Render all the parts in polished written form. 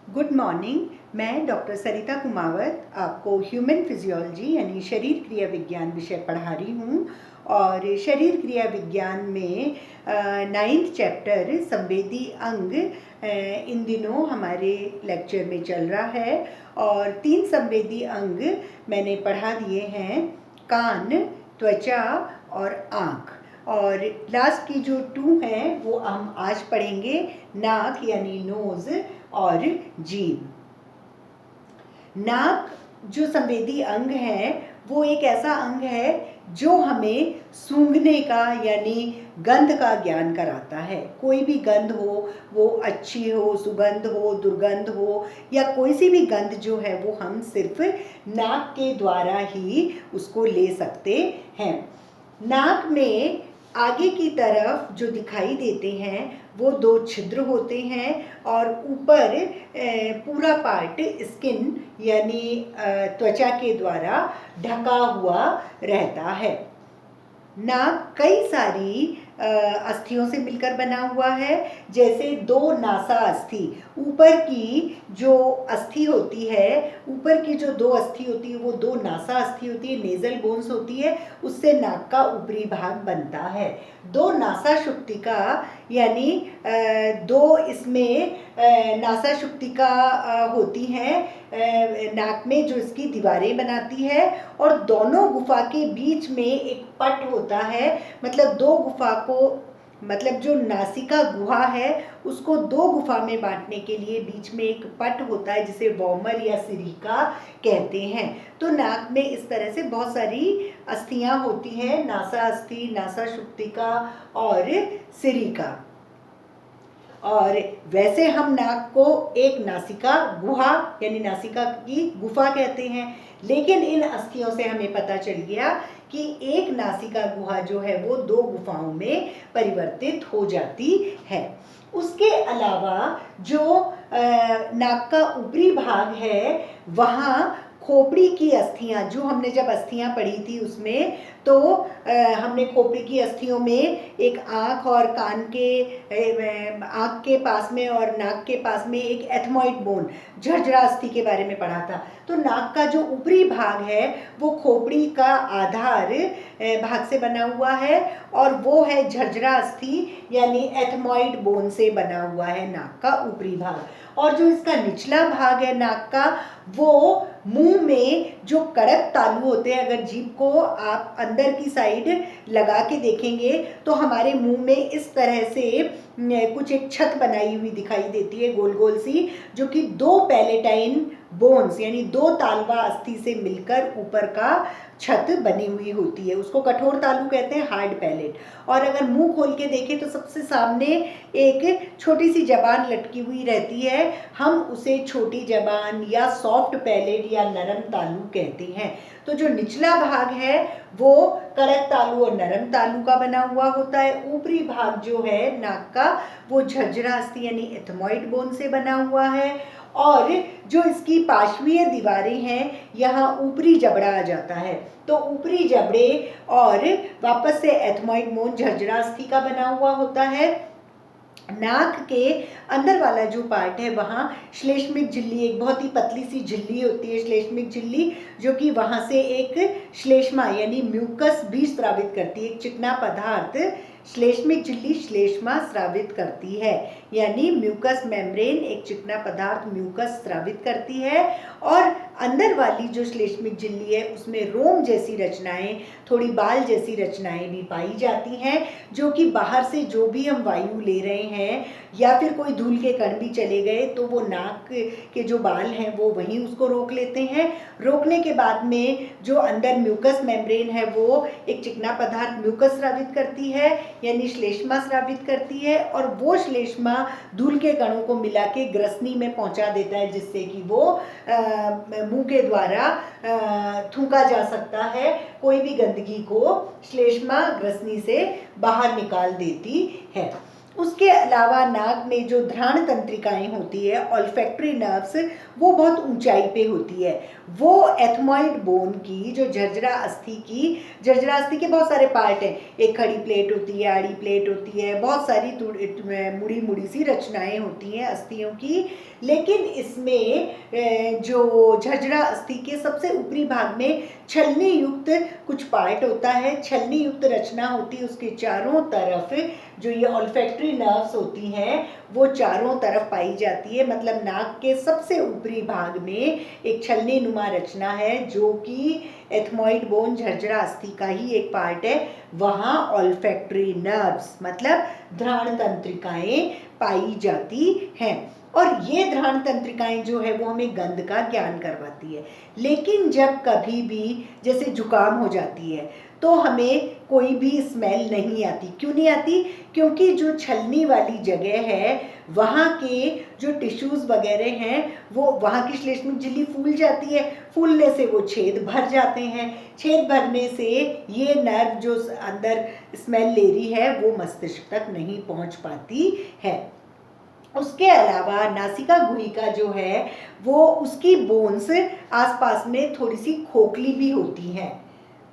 Good morning. मैं doctor सरिता कुमावत आपको human physiology यानी शरीर क्रिया विज्ञान विषय पढ़ा रही हूँ। और शरीर क्रिया विज्ञान में 9th चैप्टर संवेदी अंग इन दिनों हमारे लेक्चर में चल रहा है। और 3 संवेदी अंग मैंने पढ़ा दिए हैं, कान, त्वचा और आँख। और लास्ट की जो 2 हैं वो हम आज पढ़ेंगे, नाक यानी नोज़ और जीभ। नाक जो संवेदी अंग है वो एक ऐसा अंग है जो हमें सूंघने का यानी गंध का ज्ञान कराता है। कोई भी गंध हो, वो अच्छी हो, सुगंध हो, दुर्गंध हो, या कोई सी भी गंध जो है वो हम सिर्फ नाक के द्वारा ही उसको ले सकते हैं। नाक में आगे की तरफ जो दिखाई देते हैं वो 2 छिद्र होते हैं और ऊपर पूरा पार्ट स्किन यानी त्वचा के द्वारा ढका हुआ रहता है। नाक कई सारी अस्थियों से मिलकर बना हुआ है, जैसे 2 नासा अस्थि। ऊपर की जो अस्थि होती है, ऊपर की जो 2 अस्थि होती है वो 2 नासा अस्थि होती है, नेजल बोन्स होती है, उससे नाक का ऊपरी भाग बनता है। 2 नासा शुक्तिका यानी 2 इसमें नासा शुक्तिका होती हैं नाक में, जो इसकी दीवारें बनाती है। और दोनों गुफा के बीच में एक पट होता है, मतलब 2 गुफा को, मतलब जो नासिका गुहा है उसको 2 गुफा में बांटने के लिए बीच में एक पट होता है जिसे वॉमर या सिरिका कहते हैं। तो नाक में इस तरह से बहुत सारी अस्थियां होती हैं, नासा अस्थि, नासा शुक्तिका और सिरिका। और वैसे हम नाक को एक नासिका गुहा यानी नासिका की गुफा कहते हैं, लेकिन इन अस्थियों से हमें पता चल गया कि एक नासिका गुहा जो है वो 2 गुफाओं में परिवर्तित हो जाती है। उसके अलावा जो नाक का ऊपरी भाग है वहाँ खोपड़ी की अस्थियां, जो हमने जब अस्थियां पढ़ी थी उसमें, तो हमने खोपड़ी की अस्थियों में एक आँख और कान के, आँख के पास में और नाक के पास में एक एथमॉइड बोन, झरझरा अस्थि के बारे में पढ़ा था। तो नाक का जो ऊपरी भाग है वो खोपड़ी का आधार भाग से बना हुआ है और वो है झरझरा अस्थि यानी एथमॉइड बोन से बना हुआ है नाक का ऊपरी भाग। और जो इसका निचला भाग है नाक का, वो मुंह में जो कड़क तालू होते हैं, अगर जीभ को आप अंदर की साइड लगा के देखेंगे तो हमारे मुंह में इस तरह से कुछ एक छत बनाई हुई दिखाई देती है, गोल गोल सी, जो कि 2 पैलेटाइन बोन्स यानी 2 तालवा अस्थि से मिलकर ऊपर का छत बनी हुई होती है। उसको कठोर तालू कहते हैं, हार्ड पैलेट। और अगर मुंह खोल के देखें तो सबसे सामने एक छोटी सी जबान लटकी हुई रहती है, हम उसे छोटी जबान या सॉफ्ट पैलेट या नरम तालू कहते हैं। तो जो निचला भाग है वो कड़क तालू और नरम तालू का बना हुआ होता है। ऊपरी भाग जो है नाक का वो झरझरा अस्थि यानी एथमॉइड बोन से बना हुआ है। और जो इसकी पार्श्वीय दीवारें हैं, यहाँ ऊपरी जबड़ा आ जाता है, तो ऊपरी जबड़े और वापस से एथमॉइड बोन झरझरा अस्थि का बना हुआ होता है। नाक के अंदर वाला जो पार्ट है वहाँ श्लेष्मिक झिल्ली, एक बहुत ही पतली सी झिल्ली होती है श्लेष्मिक झिल्ली, जो कि वहाँ से एक श्लेष्मा यानी म्यूकस भी स्रावित करती है, एक चिकना पदार्थ। श्लेष्मिक झिल्ली श्लेष्मा स्रावित करती है, यानी म्यूकस मेम्ब्रेन एक चिकना पदार्थ म्यूकस स्रावित करती है। और अंदर वाली जो श्लेष्मिक झिल्ली है उसमें रोम जैसी रचनाएं, थोड़ी बाल जैसी रचनाएं भी पाई जाती हैं, जो कि बाहर से जो भी हम वायु ले रहे हैं या फिर कोई धूल के कण भी चले गए तो वो नाक के जो बाल हैं वो वहीं उसको रोक लेते हैं। रोकने के बाद में जो अंदर म्यूकस मेम्ब्रेन है वो एक चिकना पदार्थ म्यूकस स्रावित करती है यानी श्लेष्मा स्रावित करती है, और वो श्लेष्मा धूल के कणों को मिला के ग्रसनी में पहुंचा देता है, जिससे कि वो मुंह के द्वारा थूका जा सकता है। कोई भी गंदगी को श्लेष्मा ग्रसनी से बाहर निकाल देती है। उसके अलावा नाक में जो घ्राण तंत्रिकाएं होती है, ऑल्फैक्टरी नर्व्स, वो बहुत ऊंचाई पे होती है। वो एथमॉइड बोन की जो झरझरा अस्थि के बहुत सारे पार्ट हैं। एक खड़ी प्लेट होती है, आड़ी प्लेट होती है, बहुत सारी मुड़ी मुड़ी सी रचनाएं होती हैं अस्थियों की। लेकिन इसमें जो झरझरा अस्थि के सबसे ऊपरी भाग में छलनी युक्त कुछ पार्ट होता है, छलनी युक्त रचना होती है। उसके चारों तरफ जो ये ऑल्फैक्टरी नर्व्स होती हैं वो चारों तरफ पाई जाती है। मतलब नाक के सबसे ऊपरी भाग में एक छलनी नुमा रचना है जो कि एथमॉइड बोन, झरझरा अस्थि का ही एक पार्ट है। वहाँ ऑल्फैक्टरी नर्व्स मतलब घ्राण तंत्रिकाएं पाई जाती हैं। और ये घ्राण तंत्रिकाएं जो है वो हमें गंध का ज्ञान करवाती है। लेकिन जब कभी भी जैसे जुकाम हो जाती है तो हमें कोई भी स्मेल नहीं आती। क्यों नहीं आती? क्योंकि जो छलनी वाली जगह है वहाँ के जो टिश्यूज़ वगैरह हैं वो, वहाँ की श्लेष्मिक झिल्ली फूल जाती है। फूलने से वो छेद भर जाते हैं। छेद भरने से ये नर्व जो अंदर स्मेल ले रही है वो मस्तिष्क तक नहीं पहुँच पाती है। उसके अलावा नासिका गुहिका जो है वो, उसकी बोन्स आसपास में थोड़ी सी खोखली भी होती हैं।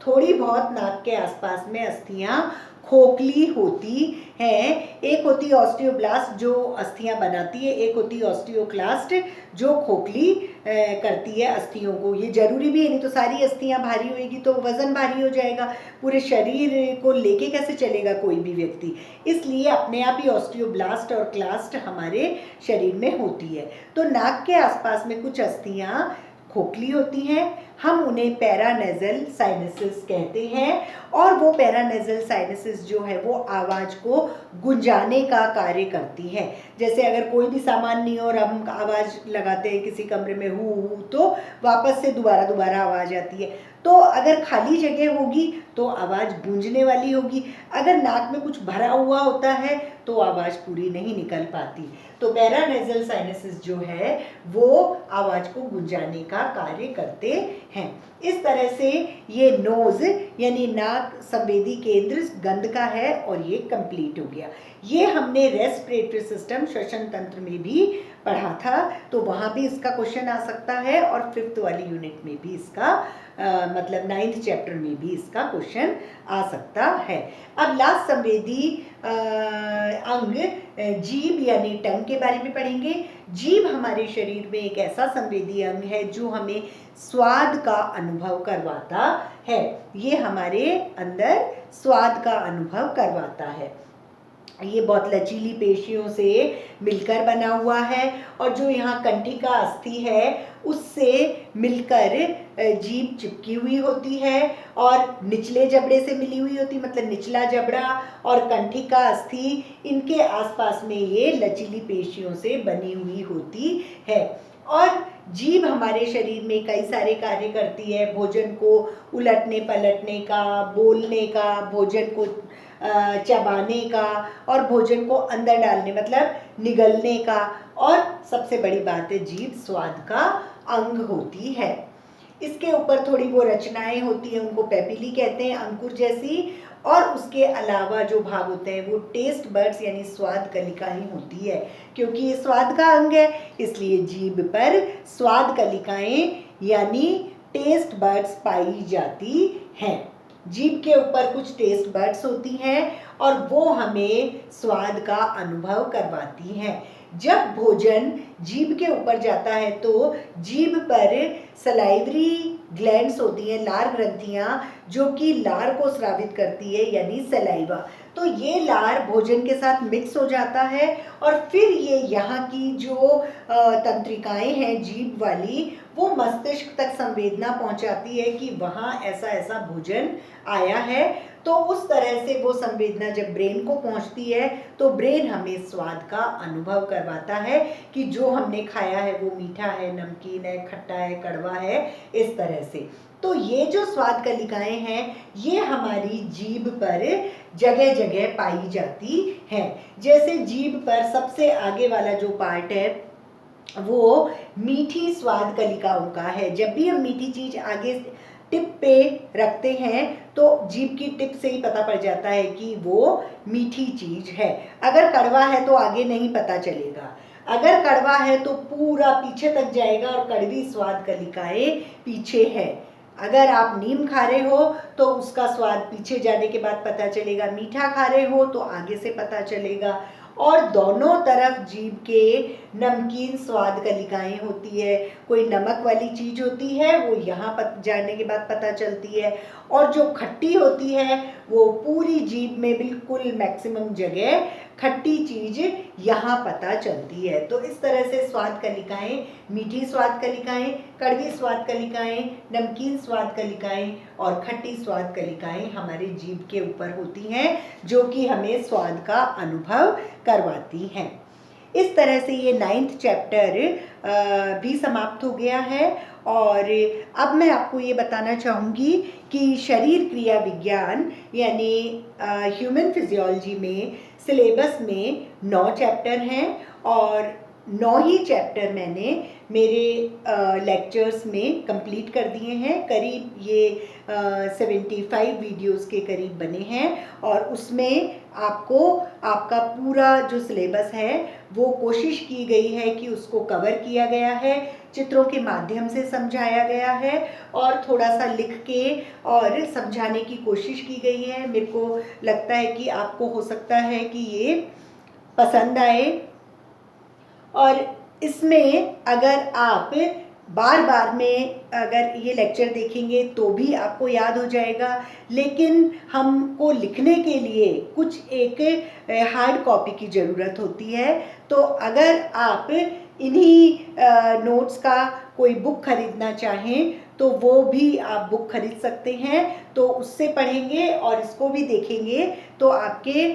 थोड़ी बहुत नाक के आसपास में अस्थियां खोखली होती हैं। एक होती है ऑस्टियोब्लास्ट जो अस्थियां बनाती है, एक होती है ऑस्टियोक्लास्ट जो खोखली करती है अस्थियों को। ये जरूरी भी है, नहीं तो सारी अस्थियां भारी होएगी तो वजन भारी हो जाएगा, पूरे शरीर को लेके कैसे चलेगा कोई भी व्यक्ति। इसलिए अपने आप ही ऑस्टियोब्लास्ट और क्लास्ट हमारे शरीर में होती है। तो नाक के आसपास में कुछ अस्थियां खोखली होती हैं, हम उन्हें पैरानेजल साइनसेस कहते हैं। और वो पैरानेजल साइनसेस जो है वो आवाज़ को गुंजाने का कार्य करती है। जैसे अगर कोई भी सामान नहीं हो और हम आवाज़ लगाते हैं किसी कमरे में हु तो वापस से दोबारा आवाज़ आती है। तो अगर खाली जगह होगी तो आवाज़ गूंजने वाली होगी। अगर नाक में कुछ भरा हुआ होता है तो आवाज़ पूरी नहीं निकल पाती। तो पैरानेजल साइनसेस जो है वो आवाज़ को गुंजाने का कार्य करते हैं। इस तरह से ये नोज़ यानी नाक संवेदी केंद्र गंध का है और ये कंप्लीट हो गया। ये हमने रेस्पिरेटरी सिस्टम, श्वसन तंत्र में भी पढ़ा था, तो वहाँ भी इसका क्वेश्चन आ सकता है और 5th वाली यूनिट में भी इसका मतलब 9th चैप्टर में भी इसका क्वेश्चन आ सकता है। अब लास्ट संवेदी अंग जीभ यानी टंग के बारे में पढ़ेंगे। जीभ हमारे शरीर में एक ऐसा संवेदी अंग है जो हमें स्वाद का अनुभव करवाता है। ये हमारे अंदर स्वाद का अनुभव करवाता है। ये बहुत लचीली पेशियों से मिलकर बना हुआ है और जो यहाँ कंठिका अस्थि है उससे मिलकर जीभ चिपकी हुई होती है और निचले जबड़े से मिली हुई होती, मतलब निचला जबड़ा और कंठिका अस्थि, इनके आसपास में ये लचीली पेशियों से बनी हुई होती है। और जीभ हमारे शरीर में कई सारे कार्य करती है, भोजन को उलटने पलटने का, बोलने का, भोजन को चबाने का और भोजन को अंदर डालने मतलब निगलने का। और सबसे बड़ी बात है जीभ स्वाद का अंग होती है। इसके ऊपर थोड़ी वो रचनाएं होती हैं, उनको पेपिली कहते हैं, अंकुर जैसी। और उसके अलावा जो भाग होते हैं वो टेस्ट बर्ड्स यानी स्वाद कलिका ही होती है। क्योंकि ये स्वाद का अंग है इसलिए जीभ पर स्वाद कलिकाएं यानी टेस्ट बर्ड्स पाई जाती हैं। जीभ के ऊपर कुछ टेस्ट बर्ड्स होती हैं और वो हमें स्वाद का अनुभव करवाती हैं। जब भोजन जीभ के ऊपर जाता है तो जीभ पर सलाइवरी ग्लैंड्स होती हैं, लार ग्रंथियां, जो कि लार को स्रावित करती है यानी सलाइवा। तो ये लार भोजन के साथ मिक्स हो जाता है और फिर ये यहाँ की जो तंत्रिकाएं हैं जीभ वाली वो मस्तिष्क तक संवेदना पहुँचाती है कि वहाँ ऐसा ऐसा भोजन आया है। तो उस तरह से वो संवेदना जब ब्रेन को पहुंचती है तो ब्रेन हमें स्वाद का अनुभव करवाता है कि जो हमने खाया है वो मीठा है, नमकीन है, खट्टा है, कड़वा है, इस तरह से। तो ये जो स्वाद कलिकाएं हैं ये हमारी जीभ पर जगह जगह पाई जाती हैं। जैसे जीभ पर सबसे आगे वाला जो पार्ट है वो मीठी स्वाद कलिकाओं का है। जब भी हम मीठी चीज़ आगे टिप पे रखते हैं तो जीभ की टिप से ही पता पड़ जाता है कि वो मीठी चीज़ है। अगर कड़वा है तो आगे नहीं पता चलेगा, अगर कड़वा है तो पूरा पीछे तक जाएगा और कड़वी स्वाद कलिकाएँ पीछे है। अगर आप नीम खा रहे हो तो उसका स्वाद पीछे जाने के बाद पता चलेगा, मीठा खा रहे हो तो आगे से पता चलेगा। और दोनों तरफ जीभ के नमकीन स्वाद कलिकाएँ होती है, कोई नमक वाली चीज़ होती है वो यहाँ जाने के बाद पता चलती है, और जो खट्टी होती है वो पूरी जीभ में बिल्कुल मैक्सिमम जगह खट्टी चीज़ यहाँ पता चलती है। तो इस तरह से स्वाद कलिकाएँ, मीठी स्वाद कलिकाएँ, कड़वी स्वाद कलिकाएँ, नमकीन स्वाद कलिकाएँ और खट्टी स्वाद कलिकाएँ हमारे जीभ के ऊपर होती हैं, जो कि हमें स्वाद का अनुभव करवाती हैं। इस तरह से ये 9th चैप्टर भी समाप्त हो गया है। और अब मैं आपको ये बताना चाहूँगी कि शरीर क्रिया विज्ञान यानी ह्यूमन फिजियोलॉजी में सिलेबस में 9 चैप्टर हैं और 9 ही चैप्टर मैंने मेरे लेक्चर्स में कंप्लीट कर दिए हैं। करीब ये 75 वीडियोस के करीब बने हैं और उसमें आपको आपका पूरा जो सिलेबस है वो कोशिश की गई है कि उसको कवर किया गया है, चित्रों के माध्यम से समझाया गया है और थोड़ा सा लिख के और समझाने की कोशिश की गई है। मेरे को लगता है कि आपको हो सकता है कि ये पसंद आए, और इसमें अगर आप बार बार में अगर ये लेक्चर देखेंगे तो भी आपको याद हो जाएगा, लेकिन हमको लिखने के लिए कुछ एक हार्ड कॉपी की ज़रूरत होती है। तो अगर आप इन्हीं नोट्स का कोई बुक खरीदना चाहें तो वो भी आप बुक खरीद सकते हैं। तो उससे पढ़ेंगे और इसको भी देखेंगे तो आपके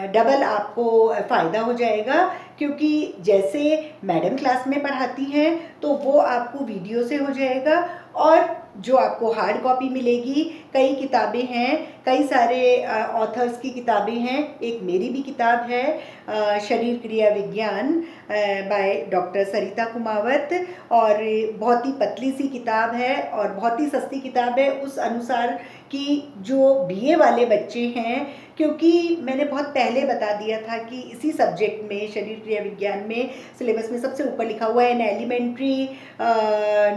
डबल आपको फ़ायदा हो जाएगा, क्योंकि जैसे मैडम क्लास में पढ़ाती हैं तो वो आपको वीडियो से हो जाएगा, और जो आपको हार्ड कॉपी मिलेगी, कई किताबें हैं, कई सारे ऑथर्स की किताबें हैं। एक मेरी भी किताब है शरीर क्रिया विज्ञान बाय डॉक्टर सरिता कुमावत, और बहुत ही पतली सी किताब है और बहुत ही सस्ती किताब है उस अनुसार कि जो बीए वाले बच्चे हैं, क्योंकि मैंने बहुत पहले बता दिया था कि इसी सब्जेक्ट में शरीर क्रिया विज्ञान में सिलेबस में सबसे ऊपर लिखा हुआ है an elementary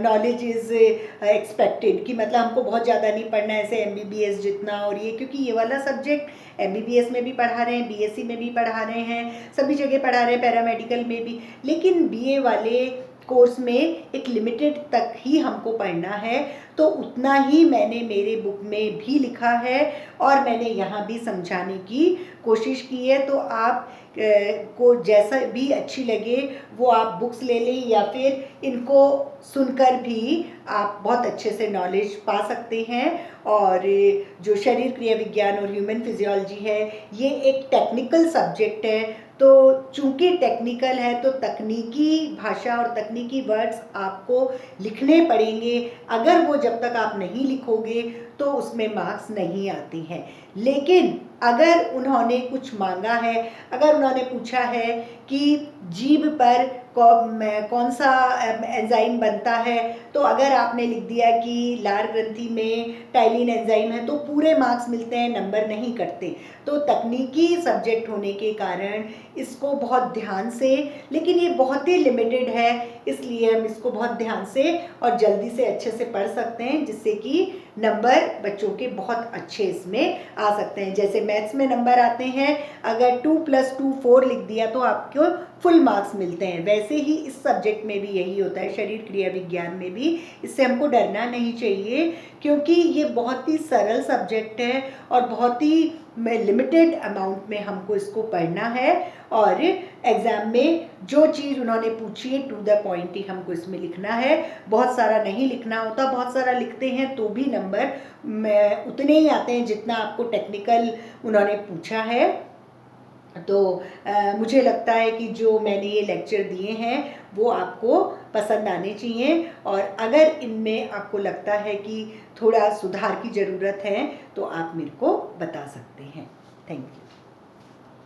knowledge is expected, कि मतलब हमको बहुत ज़्यादा नहीं पढ़ना है ऐसे एमबीबीएस जितना, और ये क्योंकि ये वाला सब्जेक्ट एमबीबीएस में भी पढ़ा रहे हैं, बीएससी में भी पढ़ा रहे हैं, सभी जगह पढ़ा रहे हैं, पैरामेडिकल में भी, लेकिन बीए वाले कोर्स में एक लिमिटेड तक ही हमको पढ़ना है। तो उतना ही मैंने मेरे बुक में भी लिखा है और मैंने यहाँ भी समझाने की कोशिश की है। तो आप को जैसा भी अच्छी लगे वो आप बुक्स ले लें या फिर इनको सुनकर भी आप बहुत अच्छे से नॉलेज पा सकते हैं। और जो शरीर क्रिया विज्ञान और ह्यूमन फिजियोलॉजी है ये एक टेक्निकल सब्जेक्ट है, तो चूंकि टेक्निकल है तो तकनीकी भाषा और तकनीकी वर्ड्स आपको लिखने पड़ेंगे। अगर वो जब तक आप नहीं लिखोगे तो उसमें मार्क्स नहीं आते हैं। लेकिन अगर उन्होंने कुछ मांगा है, अगर उन्होंने पूछा है कि जीभ पर कौन सा एंजाइम बनता है, तो अगर आपने लिख दिया कि लार ग्रंथि में टाइलिन एंजाइम है तो पूरे मार्क्स मिलते हैं, नंबर नहीं कटते। तो तकनीकी सब्जेक्ट होने के कारण इसको बहुत ध्यान से, लेकिन ये बहुत ही लिमिटेड है इसलिए हम इसको बहुत ध्यान से और जल्दी से अच्छे से पढ़ सकते हैं, जिससे कि नंबर बच्चों के बहुत अच्छे इसमें आ सकते हैं। जैसे मैथ्स में नंबर आते हैं, अगर 2 + 2 4 लिख दिया तो आपको फुल मार्क्स मिलते हैं, वैसे ही इस सब्जेक्ट में भी यही होता है, शरीर क्रिया विज्ञान में भी। इससे हमको डरना नहीं चाहिए क्योंकि ये बहुत ही सरल सब्जेक्ट है और बहुत ही लिमिटेड अमाउंट में हमको इसको पढ़ना है, और एग्ज़ाम में जो चीज़ उन्होंने पूछी है टू द पॉइंट ही हमको इसमें लिखना है। बहुत सारा नहीं लिखना होता, बहुत सारा लिखते हैं तो भी नंबर उतने ही आते हैं जितना आपको टेक्निकल उन्होंने पूछा है। तो मुझे लगता है कि जो मैंने ये लेक्चर दिए हैं वो आपको पसंद आने चाहिए, और अगर इनमें आपको लगता है कि थोड़ा सुधार की ज़रूरत है तो आप मेरे को बता सकते हैं। Thank you.